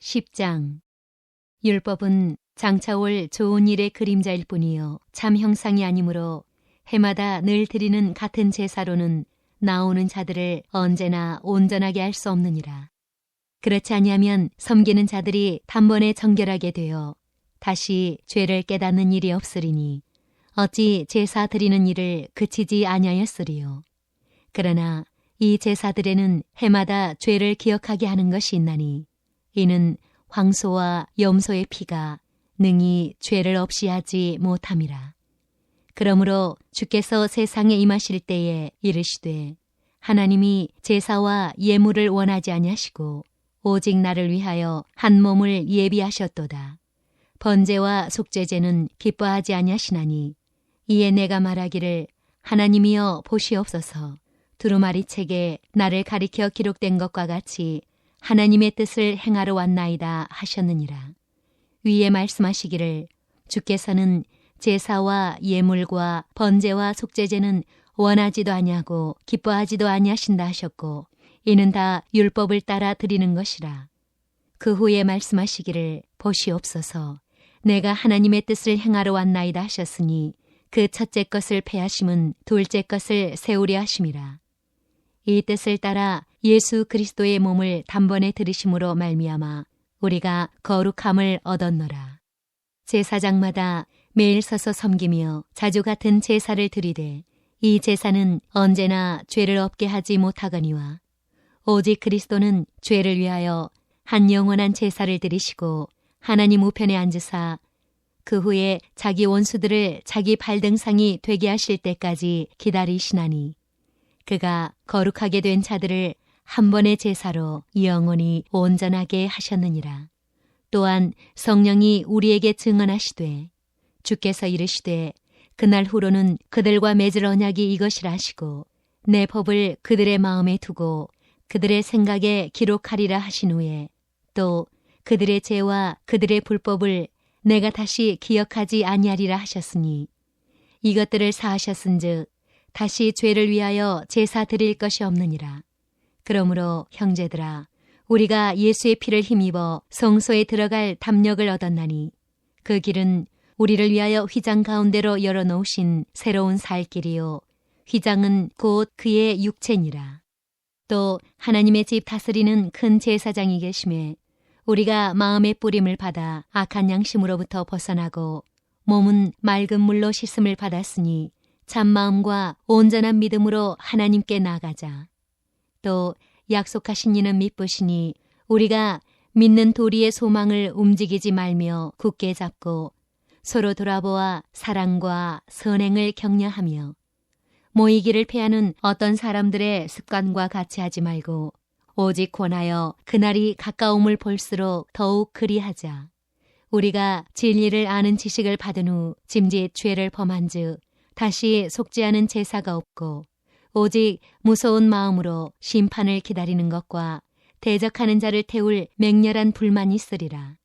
10장. 율법은 장차 올 좋은 일의 그림자일 뿐이요 참 형상이 아니므로 해마다 늘 드리는 같은 제사로는 나오는 자들을 언제나 온전하게 할 수 없느니라. 그렇지 아니하면 섬기는 자들이 단번에 정결하게 되어 다시 죄를 깨닫는 일이 없으리니 어찌 제사 드리는 일을 그치지 아니하였으리요. 그러나 이 제사들에는 해마다 죄를 기억하게 하는 것이 있나니 이는 황소와 염소의 피가 능히 죄를 없이 하지 못함이라. 그러므로 주께서 세상에 임하실 때에 이르시되 하나님이 제사와 예물을 원하지 아니하시고 오직 나를 위하여 한 몸을 예비하셨도다. 번제와 속죄제는 기뻐하지 아니하시나니 이에 내가 말하기를 하나님이여 보시옵소서. 두루마리 책에 나를 가리켜 기록된 것과 같이 하나님의 뜻을 행하러 왔나이다 하셨느니라. 위에 말씀하시기를 주께서는 제사와 예물과 번제와 속죄제는 원하지도 아니하고 기뻐하지도 아니하신다 하셨고 이는 다 율법을 따라 드리는 것이라. 그 후에 말씀하시기를 보시옵소서. 내가 하나님의 뜻을 행하러 왔나이다 하셨으니 그 첫째 것을 폐하심은 둘째 것을 세우려 하심이라. 이 뜻을 따라 예수 그리스도의 몸을 단번에 들으심으로 말미암아 우리가 거룩함을 얻었노라. 제사장마다 매일 서서 섬기며 자주 같은 제사를 드리되 이 제사는 언제나 죄를 없게 하지 못하거니와 오직 그리스도는 죄를 위하여 한 영원한 제사를 드리시고 하나님 우편에 앉으사 그 후에 자기 원수들을 자기 발등상이 되게 하실 때까지 기다리시나니 그가 거룩하게 된 자들을 한 번의 제사로 영원히 온전하게 하셨느니라. 또한 성령이 우리에게 증언하시되 주께서 이르시되 그날 후로는 그들과 맺을 언약이 이것이라 하시고 내 법을 그들의 마음에 두고 그들의 생각에 기록하리라 하신 후에 또 그들의 죄와 그들의 불법을 내가 다시 기억하지 아니하리라 하셨으니 이것들을 사하셨은즉 다시 죄를 위하여 제사 드릴 것이 없느니라. 그러므로 형제들아 우리가 예수의 피를 힘입어 성소에 들어갈 담력을 얻었나니 그 길은 우리를 위하여 휘장 가운데로 열어놓으신 새로운 살 길이요 휘장은 곧 그의 육체니라. 또 하나님의 집 다스리는 큰 제사장이 계심에 우리가 마음의 뿌림을 받아 악한 양심으로부터 벗어나고 몸은 맑은 물로 씻음을 받았으니 참마음과 온전한 믿음으로 하나님께 나아가자. 또 약속하신 이는 미쁘시니 우리가 믿는 도리의 소망을 움직이지 말며 굳게 잡고 서로 돌아보아 사랑과 선행을 격려하며 모이기를 패하는 어떤 사람들의 습관과 같이 하지 말고 오직 권하여 그날이 가까움을 볼수록 더욱 그리하자. 우리가 진리를 아는 지식을 받은 후 짐짓 죄를 범한즉 다시 속지 않은 제사가 없고 오직 무서운 마음으로 심판을 기다리는 것과 대적하는 자를 태울 맹렬한 불만이 있으리라.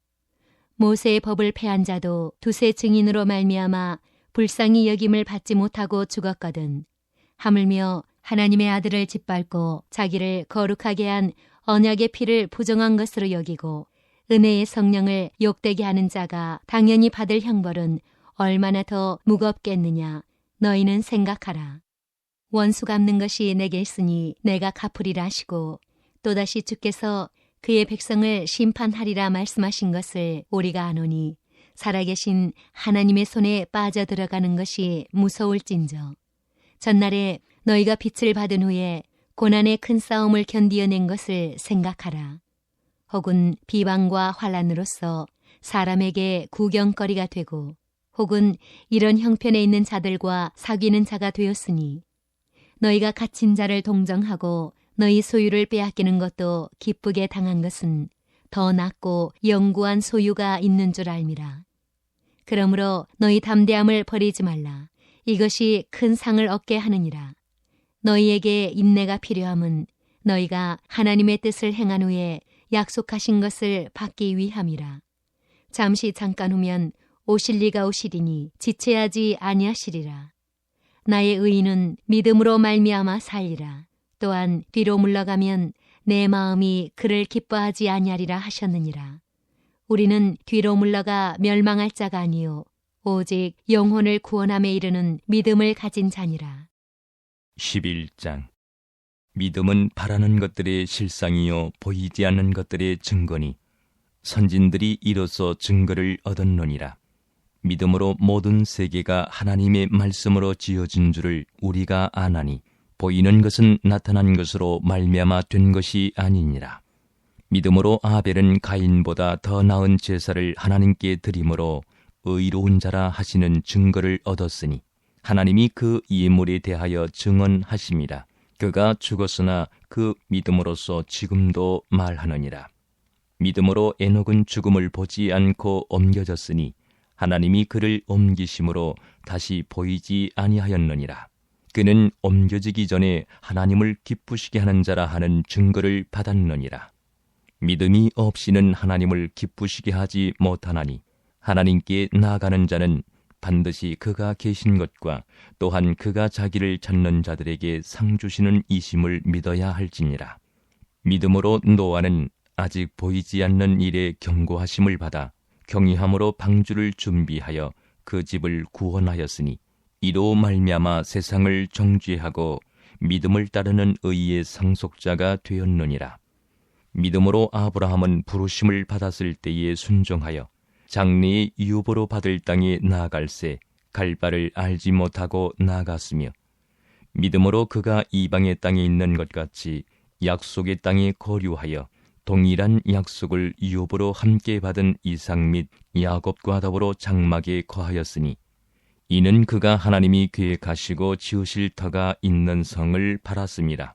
모세의 법을 폐한 자도 두세 증인으로 말미암아 불쌍히 여김을 받지 못하고 죽었거든. 하물며 하나님의 아들을 짓밟고 자기를 거룩하게 한 언약의 피를 부정한 것으로 여기고 은혜의 성령을 욕되게 하는 자가 당연히 받을 형벌은 얼마나 더 무겁겠느냐 너희는 생각하라. 원수 갚는 것이 내게 있으니 내가 갚으리라 하시고 또다시 주께서 그의 백성을 심판하리라 말씀하신 것을 우리가 아노니 살아계신 하나님의 손에 빠져들어가는 것이 무서울진저. 전날에 너희가 빛을 받은 후에 고난의 큰 싸움을 견디어낸 것을 생각하라. 혹은 비방과 환난으로서 사람에게 구경거리가 되고 혹은 이런 형편에 있는 자들과 사귀는 자가 되었으니 너희가 갇힌 자를 동정하고 너희 소유를 빼앗기는 것도 기쁘게 당한 것은 더 낫고 영구한 소유가 있는 줄 알미라. 그러므로 너희 담대함을 버리지 말라. 이것이 큰 상을 얻게 하느니라. 너희에게 인내가 필요함은 너희가 하나님의 뜻을 행한 후에 약속하신 것을 받기 위함이라. 잠시 잠깐 후면 오실 리가 오시리니 지체하지 아니하시리라. 나의 의인은 믿음으로 말미암아 살리라. 또한 뒤로 물러가면 내 마음이 그를 기뻐하지 아니하리라 하셨느니라. 우리는 뒤로 물러가 멸망할 자가 아니요 오직 영혼을 구원함에 이르는 믿음을 가진 자니라. 11장. 믿음은 바라는 것들의 실상이요 보이지 않는 것들의 증거니 선진들이 이로써 증거를 얻었느니라. 믿음으로 모든 세계가 하나님의 말씀으로 지어진 줄을 우리가 아나니 보이는 것은 나타난 것으로 말미암아 된 것이 아니니라. 믿음으로 아벨은 가인보다 더 나은 제사를 하나님께 드림으로 의로운 자라 하시는 증거를 얻었으니 하나님이 그 예물에 대하여 증언하심이라. 그가 죽었으나 그 믿음으로써 지금도 말하느니라. 믿음으로 에녹은 죽음을 보지 않고 옮겨졌으니 하나님이 그를 옮기심으로 다시 보이지 아니하였느니라. 그는 옮겨지기 전에 하나님을 기쁘시게 하는 자라 하는 증거를 받았느니라. 믿음이 없이는 하나님을 기쁘시게 하지 못하나니 하나님께 나아가는 자는 반드시 그가 계신 것과 또한 그가 자기를 찾는 자들에게 상 주시는 이심을 믿어야 할지니라. 믿음으로 노아는 아직 보이지 않는 일에 경고하심을 받아 경이함으로 방주를 준비하여 그 집을 구원하였으니 이로 말미암아 세상을 정죄하고 믿음을 따르는 의의 상속자가 되었느니라. 믿음으로 아브라함은 부르심을 받았을 때에 순종하여 장래의 유보로 받을 땅에 나아갈새 갈 바를 알지 못하고 나아갔으며 믿음으로 그가 이방의 땅에 있는 것 같이 약속의 땅에 거류하여 동일한 약속을 유보로 함께 받은 이삭 및 야곱과 더불어 장막에 거하였으니 이는 그가 하나님이 계획하시고 지으실 터가 있는 성을 바랐습니다.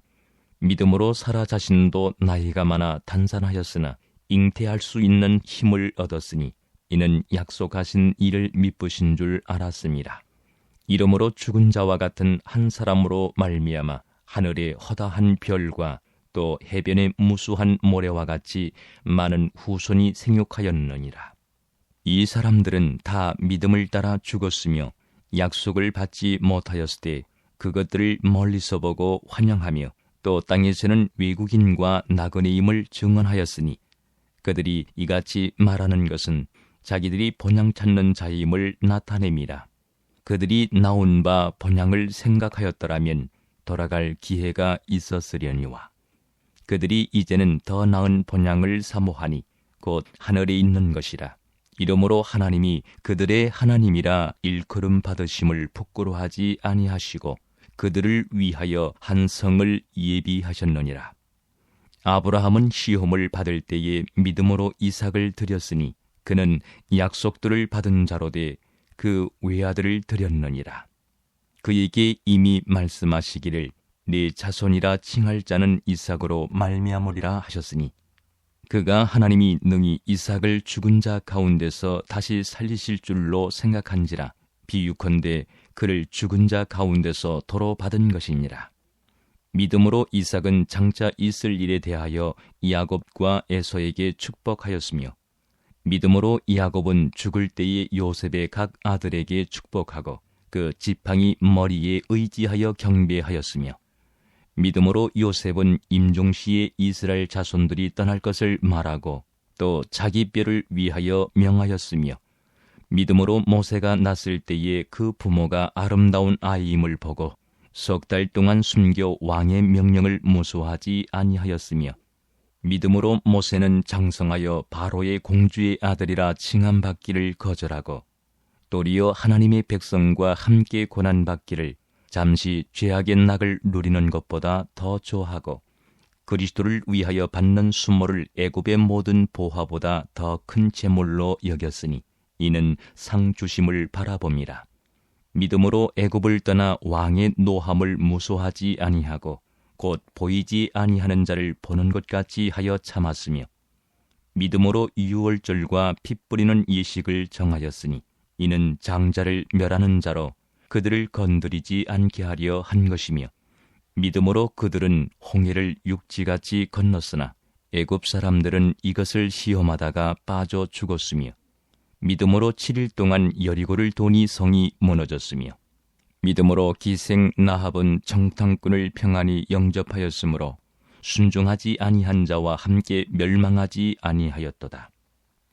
믿음으로 사라 자신도 나이가 많아 단산하였으나 잉태할 수 있는 힘을 얻었으니 이는 약속하신 이를 미쁘신 줄 알았습니다. 이러므로 죽은 자와 같은 한 사람으로 말미암아 하늘의 허다한 별과 또 해변의 무수한 모래와 같이 많은 후손이 생육하였느니라. 이 사람들은 다 믿음을 따라 죽었으며 약속을 받지 못하였을 때 그것들을 멀리서 보고 환영하며 또 땅에서는 외국인과 나그네임을 증언하였으니 그들이 이같이 말하는 것은 자기들이 본향 찾는 자임을 나타냅니다. 그들이 나온 바 본향을 생각하였더라면 돌아갈 기회가 있었으려니와 그들이 이제는 더 나은 본향을 사모하니 곧 하늘에 있는 것이라. 이러므로 하나님이 그들의 하나님이라 일컬음 받으심을 부끄러워하지 아니하시고 그들을 위하여 한 성을 예비하셨느니라. 아브라함은 시험을 받을 때에 믿음으로 이삭을 드렸으니 그는 약속들을 받은 자로 돼 그 외아들을 드렸느니라. 그에게 이미 말씀하시기를 네 자손이라 칭할 자는 이삭으로 말미암으리라 하셨으니 그가 하나님이 능히 이삭을 죽은 자 가운데서 다시 살리실 줄로 생각한지라 비유컨대 그를 죽은 자 가운데서 도로 받은 것이니라. 믿음으로 이삭은 장차 있을 일에 대하여 야곱과 에서에게 축복하였으며 믿음으로 야곱은 죽을 때에 요셉의 각 아들에게 축복하고 그 지팡이 머리에 의지하여 경배하였으며 믿음으로 요셉은 임종시에 이스라엘 자손들이 떠날 것을 말하고 또 자기 뼈를 위하여 명하였으며 믿음으로 모세가 났을 때에 그 부모가 아름다운 아이임을 보고 석 달 동안 숨겨 왕의 명령을 무수하지 아니하였으며 믿음으로 모세는 장성하여 바로의 공주의 아들이라 칭함받기를 거절하고 도리어 하나님의 백성과 함께 고난받기를 잠시 죄악의 낙을 누리는 것보다 더 좋아하고 그리스도를 위하여 받는 수모를 애굽의 모든 보화보다 더 큰 재물로 여겼으니 이는 상 주심을 바라봅니다. 믿음으로 애굽을 떠나 왕의 노함을 무소하지 아니하고 곧 보이지 아니하는 자를 보는 것 같이 하여 참았으며 믿음으로 유월절과 피 뿌리는 예식을 정하였으니 이는 장자를 멸하는 자로 그들을 건드리지 않게 하려 한 것이며 믿음으로 그들은 홍해를 육지같이 건넜으나 애굽 사람들은 이것을 시험하다가 빠져 죽었으며 믿음으로 7일 동안 여리고를 도니 성이 무너졌으며 믿음으로 기생 나합은 정탐꾼을 평안히 영접하였으므로 순종하지 아니한 자와 함께 멸망하지 아니하였도다.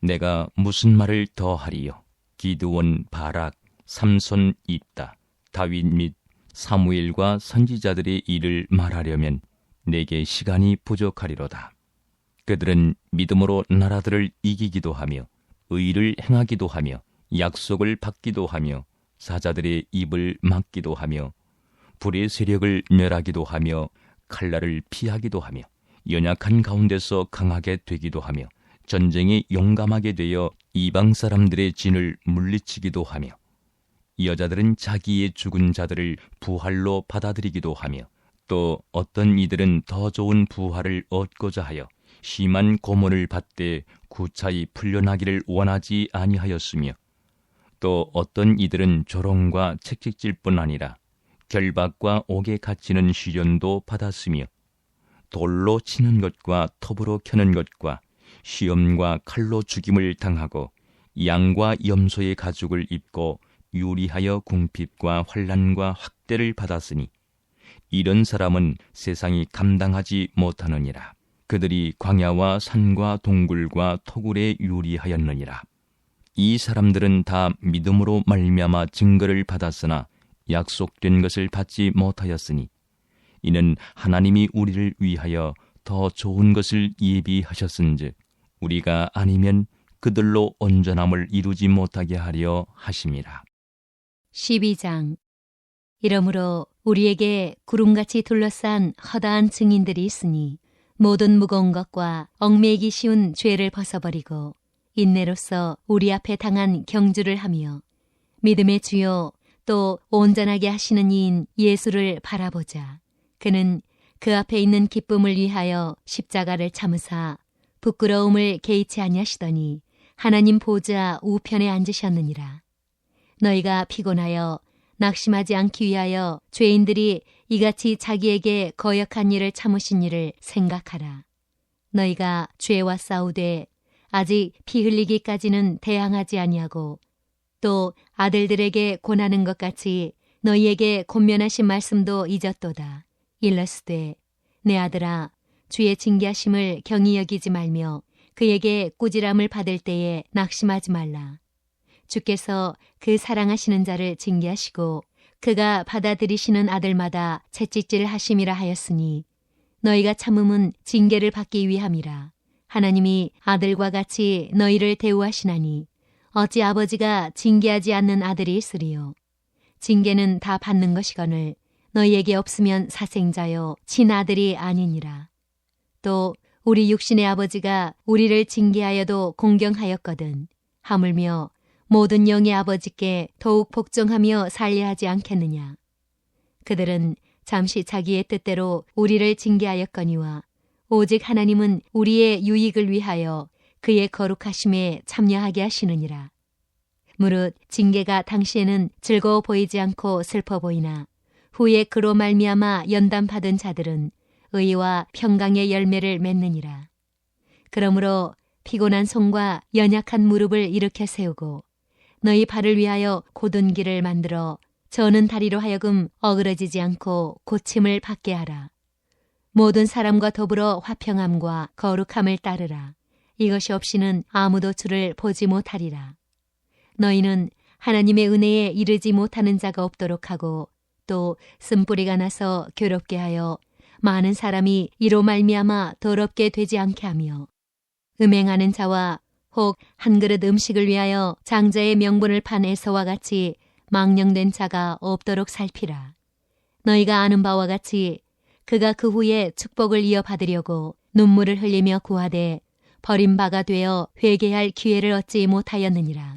내가 무슨 말을 더하리요? 기드온, 바락, 삼손, 입다, 다윗 및 사무엘과 선지자들의 일을 말하려면 내게 시간이 부족하리로다. 그들은 믿음으로 나라들을 이기기도 하며 의를 행하기도 하며 약속을 받기도 하며 사자들의 입을 막기도 하며 불의 세력을 멸하기도 하며 칼날을 피하기도 하며 연약한 가운데서 강하게 되기도 하며 전쟁에 용감하게 되어 이방 사람들의 진을 물리치기도 하며 여자들은 자기의 죽은 자들을 부활로 받아들이기도 하며 또 어떤 이들은 더 좋은 부활을 얻고자 하여 심한 고문을 받되 구차히 풀려나기를 원하지 아니하였으며 또 어떤 이들은 조롱과 채찍질뿐 아니라 결박과 옥에 갇히는 시련도 받았으며 돌로 치는 것과 톱으로 켜는 것과 시험과 칼로 죽임을 당하고 양과 염소의 가죽을 입고 유리하여 궁핍과 환난과 학대를 받았으니 이런 사람은 세상이 감당하지 못하느니라. 그들이 광야와 산과 동굴과 토굴에 유리하였느니라. 이 사람들은 다 믿음으로 말미암아 증거를 받았으나 약속된 것을 받지 못하였으니 이는 하나님이 우리를 위하여 더 좋은 것을 예비하셨은즉 우리가 아니면 그들로 온전함을 이루지 못하게 하려 하심이라. 12장. 이러므로 우리에게 구름같이 둘러싼 허다한 증인들이 있으니 모든 무거운 것과 얽매이기 쉬운 죄를 벗어버리고 인내로써 우리 앞에 당한 경주를 하며 믿음의 주요 또 온전하게 하시는 이인 예수를 바라보자. 그는 그 앞에 있는 기쁨을 위하여 십자가를 참으사 부끄러움을 개의치 아니하시더니 하나님 보좌 우편에 앉으셨느니라. 너희가 피곤하여 낙심하지 않기 위하여 죄인들이 이같이 자기에게 거역한 일을 참으신 일을 생각하라. 너희가 죄와 싸우되 아직 피 흘리기까지는 대항하지 아니하고 또 아들들에게 권하는 것 같이 너희에게 권면하신 말씀도 잊었도다. 일러스되 내 아들아 주의 징계하심을 경히 여기지 말며 그에게 꾸지람을 받을 때에 낙심하지 말라. 주께서 그 사랑하시는 자를 징계하시고 그가 받아들이시는 아들마다 채찍질 하심이라 하였으니 너희가 참음은 징계를 받기 위함이라. 하나님이 아들과 같이 너희를 대우하시나니 어찌 아버지가 징계하지 않는 아들이 있으리요. 징계는 다 받는 것이거늘 너희에게 없으면 사생자요 친아들이 아니니라. 또 우리 육신의 아버지가 우리를 징계하여도 공경하였거든 하물며 모든 영의 아버지께 더욱 복종하며 살려하지 않겠느냐. 그들은 잠시 자기의 뜻대로 우리를 징계하였거니와 오직 하나님은 우리의 유익을 위하여 그의 거룩하심에 참여하게 하시느니라. 무릇 징계가 당시에는 즐거워 보이지 않고 슬퍼 보이나 후에 그로 말미암아 연단받은 자들은 의와 평강의 열매를 맺느니라. 그러므로 피곤한 손과 연약한 무릎을 일으켜 세우고 너희 발을 위하여 곧은 길을 만들어 저는 다리로 하여금 어그러지지 않고 고침을 받게 하라. 모든 사람과 더불어 화평함과 거룩함을 따르라. 이것이 없이는 아무도 주를 보지 못하리라. 너희는 하나님의 은혜에 이르지 못하는 자가 없도록 하고 또 쓴뿌리가 나서 괴롭게 하여 많은 사람이 이로 말미암아 더럽게 되지 않게 하며 음행하는 자와 혹 한 그릇 음식을 위하여 장자의 명분을 판 에서와 같이 망령된 자가 없도록 살피라. 너희가 아는 바와 같이 그가 그 후에 축복을 이어받으려고 눈물을 흘리며 구하되 버림바가 되어 회개할 기회를 얻지 못하였느니라.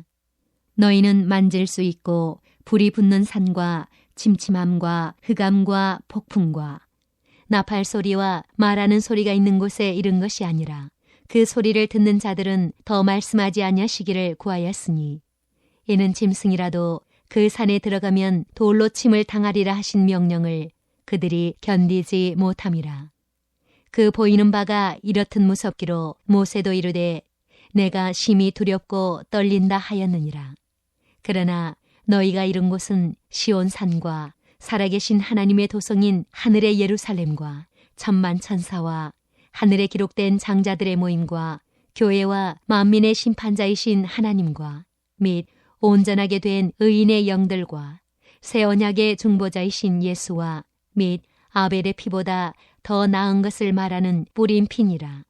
너희는 만질 수 있고 불이 붙는 산과 침침함과 흑암과 폭풍과 나팔 소리와 말하는 소리가 있는 곳에 이른 것이 아니라 그 소리를 듣는 자들은 더 말씀하지 아니하시기를 구하였으니 이는 짐승이라도 그 산에 들어가면 돌로 침을 당하리라 하신 명령을 그들이 견디지 못함이라. 그 보이는 바가 이렇듯 무섭기로 모세도 이르되 내가 심히 두렵고 떨린다 하였느니라. 그러나 너희가 이른 곳은 시온산과 살아계신 하나님의 도성인 하늘의 예루살렘과 천만 천사와 하늘에 기록된 장자들의 모임과 교회와 만민의 심판자이신 하나님과 및 온전하게 된 의인의 영들과 새 언약의 중보자이신 예수와 및 아벨의 피보다 더 나은 것을 말하는 뿌린 피니라.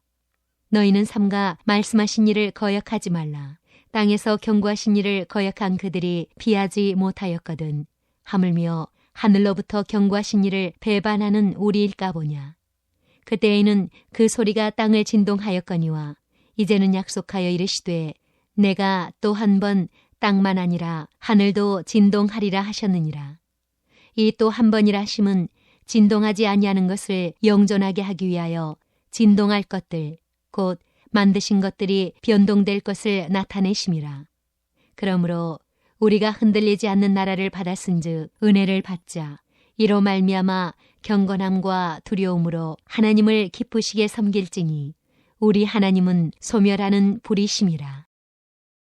너희는 삼가 말씀하신 일을 거역하지 말라. 땅에서 경고하신 일을 거역한 그들이 피하지 못하였거든. 하물며 하늘로부터 경고하신 일을 배반하는 우리일까 보냐. 그때에는 그 소리가 땅을 진동하였거니와 이제는 약속하여 이르시되 내가 또 한 번 땅만 아니라 하늘도 진동하리라 하셨느니라. 이 또 한 번이라 하심은 진동하지 아니하는 것을 영존하게 하기 위하여 진동할 것들 곧 만드신 것들이 변동될 것을 나타내심이라. 그러므로 우리가 흔들리지 않는 나라를 받았은즉 은혜를 받자. 이로 말미암아 경건함과 두려움으로 하나님을 기쁘시게 섬길지니 우리 하나님은 소멸하는 불이심이라.